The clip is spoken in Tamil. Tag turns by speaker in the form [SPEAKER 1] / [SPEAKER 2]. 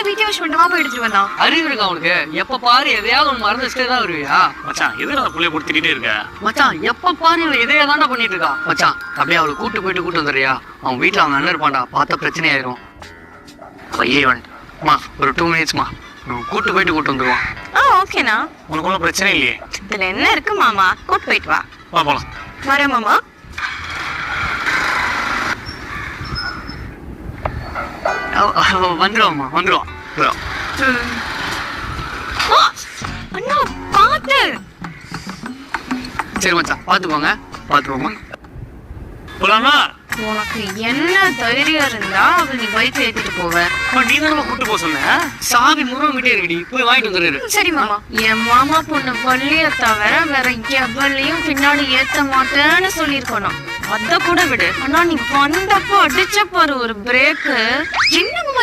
[SPEAKER 1] வீட்டை வாஷ் பண்ணிட்டு போய் எடுத்துட்டு வந்தான்.
[SPEAKER 2] அறிவு இருக்கா உனக்கு? எப்ப பாரு எதையாவது ஒன்று மறந்து வச்சுட்டே தான் வருவியா?
[SPEAKER 3] மச்சான் எதுக்கு அந்த புள்ளைய கொடுத்துட்டே இருக்க?
[SPEAKER 2] மச்சான் எப்ப பாரு இவன் இதையே தாண்டா பண்ணிட்டு இருக்கா. மச்சான் அப்படியே அவளை கூட்டு வந்துடுறியா? அவன் வீட்டுல அவங்க அண்ணன் இருப்பான்டா, பார்த்த பிரச்சனை ஆயிரும். பையே வந்துமா ஒரு 2 மினிட்ஸ்மா, கூட்டு வந்துருவான்.
[SPEAKER 1] ஓகேண்ணா,
[SPEAKER 3] உனக்கு ஒன்றும் பிரச்சனை இல்லையே.
[SPEAKER 1] இதுல என்ன இருக்கு மாமா? கூட்டு போயிட்டு வா.
[SPEAKER 3] வா போலாம்.
[SPEAKER 1] வரேன் மாமா.
[SPEAKER 2] வந்துருவாம்மா, வந்துருவான்.
[SPEAKER 1] அண்ணா பாத்து.
[SPEAKER 2] சரி மச்சான், பாத்துக்கோங்க.
[SPEAKER 3] போலாமா?
[SPEAKER 1] உனக்கு என்ன தைரியம் இருந்தா அவ நீ பைக் ஏத்திட்டு போவ?
[SPEAKER 3] நீ தானே கூட்டு போக சொன்ன.
[SPEAKER 2] சாவி முருகன் இருக்குடி, போய் வாங்கிட்டு வந்துரு.
[SPEAKER 1] சரி மாமா. என் மாமா பொண்ணு பள்ளிய தவிர வேற எவ்வளையும் பின்னாடி ஏத்த மாட்டேன்னு சொல்லிருக்கணும். அத கூட விடு. ஆனா நீ வந்தப்போ அடிச்ச பாரு ஒரு பிரேக்கு. என்னம்மா